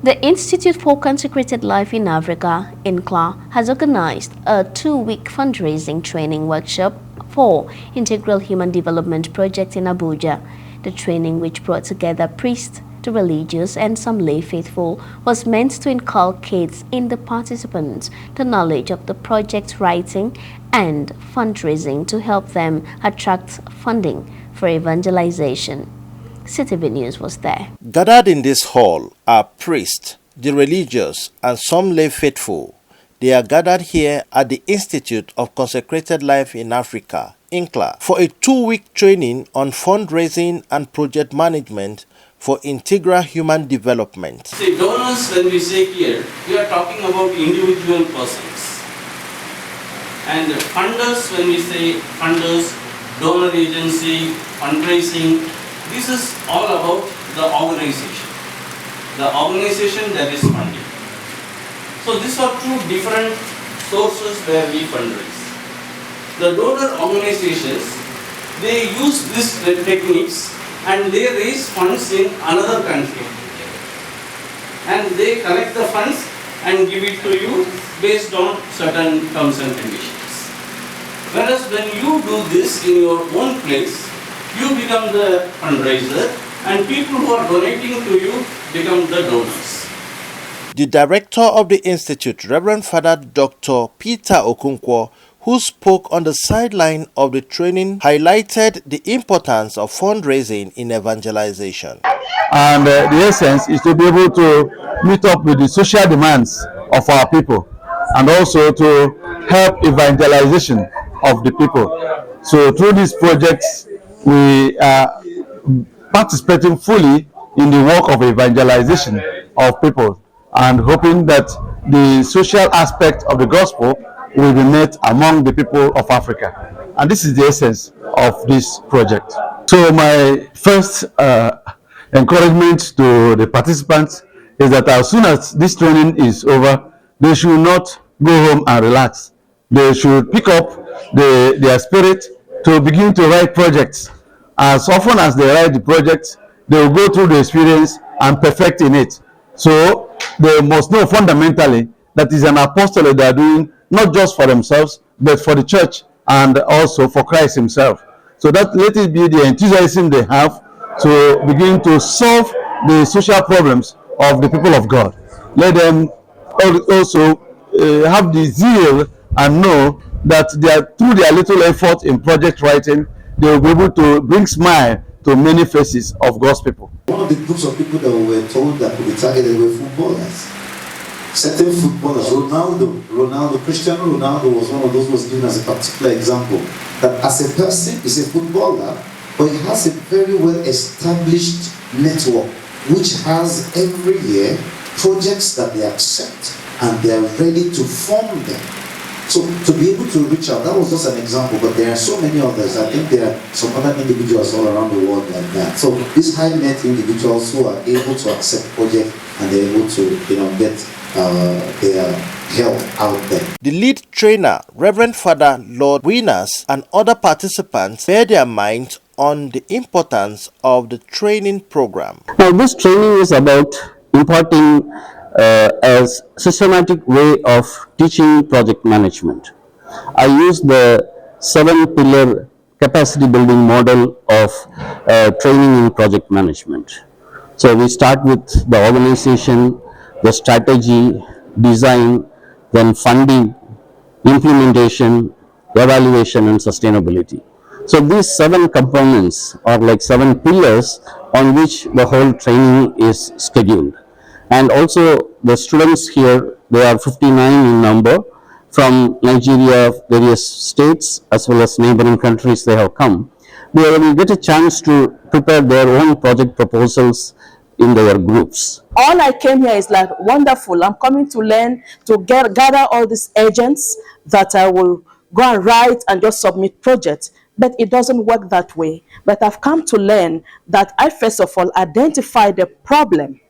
The Institute for Consecrated Life in Africa, INCLA, has organized a 2-week fundraising training workshop for Integral Human Development Project in Abuja. The training, which brought together priests, the religious, and some lay faithful, was meant to inculcate in the participants the knowledge of the project writing and fundraising to help them attract funding for evangelization. CTV News was there. Gathered in this hall are priests, the religious, and some lay faithful. They are gathered here at the Institute of Consecrated Life in Africa, INCLA, for a 2-week training on fundraising and project management for integral human development. See, donors, when we say here, we are talking about individual persons. And funders, when we say funders, donor agency, fundraising, this is all about the organization. The organization that is funding. So these are two different sources where we fundraise. The donor organizations, they use these techniques and they raise funds in another country. And they collect the funds and give it to you based on certain terms and conditions. Whereas when you do this in your own place, you become the fundraiser and people who are donating to you become the donors. The director of the Institute, Reverend Father Dr. Peter Okonkwo, who spoke on the sideline of the training, highlighted the importance of fundraising in evangelization. And the essence is to be able to meet up with the social demands of our people and also to help evangelization of the people. So through these projects, we are participating fully in the work of evangelization of people and hoping that the social aspect of the gospel will be met among the people of Africa. And this is the essence of this project. So my first encouragement to the participants is that as soon as this training is over, they should not go home and relax. They should pick up their spirit to begin to write projects. As often as they write the projects, they will go through the experience and perfect in it. So they must know fundamentally that is an apostolate they are doing, not just for themselves, but for the church and also for Christ himself. So that let it be the enthusiasm they have to begin to solve the social problems of the people of God. Let them also have the zeal and know that through their little effort in project writing, they will be able to bring smile to many faces of God's people. One of the groups of people that we were told that could be targeted were footballers. Certain footballers, Cristiano Ronaldo was one of those who was given as a particular example. That as a person, he's a footballer, but he has a very well established network, which has every year projects that they accept and they are ready to form them. So to be able to reach out, that was just an example, but there are so many others. I think there are some other individuals all around the world like that. So these high net individuals who are able to accept projects and they're able to, get their help out there. The lead trainer, Reverend Father Lord Winners, and other participants bear their minds on the importance of the training program. Now, this training is about imparting a systematic way of teaching project management. I use the 7-pillar capacity building model of training in project management. So we start with the organization, the strategy, design, then funding, implementation, evaluation, and sustainability. So these 7 components are like 7 pillars on which the whole training is scheduled. And also the students here, they are 59 in number from Nigeria, various states as well as neighboring countries they have come. They will get a chance to prepare their own project proposals in their groups. All I came here is like wonderful. I'm coming to learn, to gather all these agents that I will go and write and just submit projects. But it doesn't work that way. But I've come to learn that I first of all identify the problem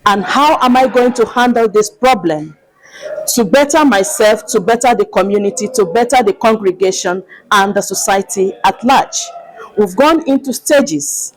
and how am I going to handle this problem to better myself, to better the community, to better the congregation and the society at large. We've gone into stages,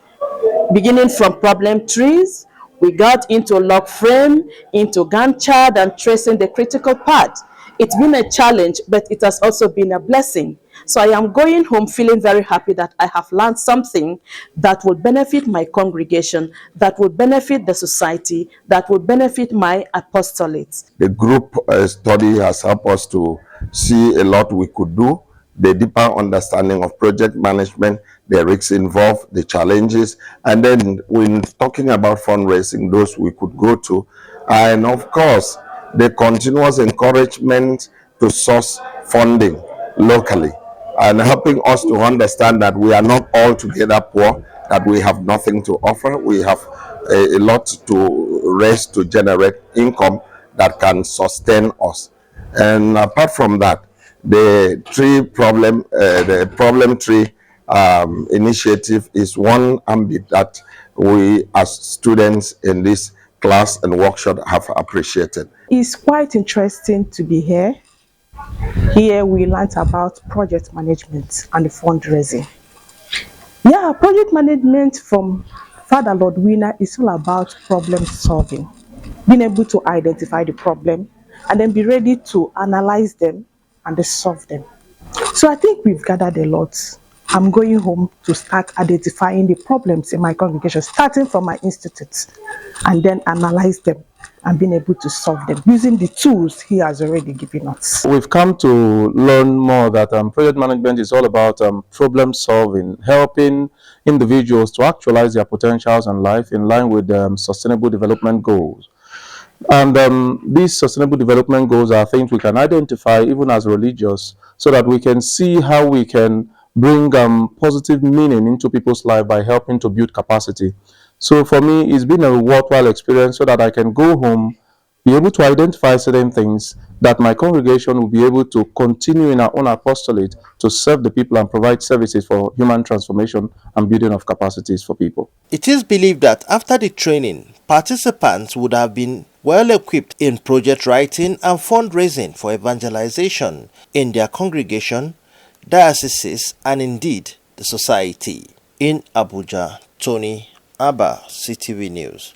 beginning from problem trees, We got into log frame, into Gantt chart, and tracing the critical part. It's been a challenge, but it has also been a blessing. So I am going home feeling very happy that I have learned something that will benefit my congregation, that will benefit the society, that will benefit my apostolate. The group study has helped us to see a lot we could do, the deeper understanding of project management, the risks involved, the challenges, and then when talking about fundraising, those we could go to, and of course, the continuous encouragement to source funding locally, and helping us to understand that we are not altogether poor, that we have nothing to offer. We have a lot to raise to generate income that can sustain us. And apart from that, the problem tree initiative is one ambit that we as students in this class and workshop have appreciated. It's quite interesting to be here. Here we learned about project management and fundraising. Yeah, project management from Father Lord Winner is all about problem solving. Being able to identify the problem and then be ready to analyze them and then solve them. So I think we've gathered a lot. I'm going home to start identifying the problems in my congregation, starting from my institute, and then analyze them and being able to solve them using the tools he has already given us. We've come to learn more that project management is all about problem solving, helping individuals to actualize their potentials in life in line with sustainable development goals. And these sustainable development goals are things we can identify even as religious, so that we can see how we can bring positive meaning into people's life by helping to build capacity. So for me, it's been a worthwhile experience so that I can go home, be able to identify certain things that my congregation will be able to continue in our own apostolate to serve the people and provide services for human transformation and building of capacities for people. It is believed that after the training, participants would have been well equipped in project writing and fundraising for evangelization in their congregation, dioceses, and indeed the society. In Abuja, Tony Abba, CTV News.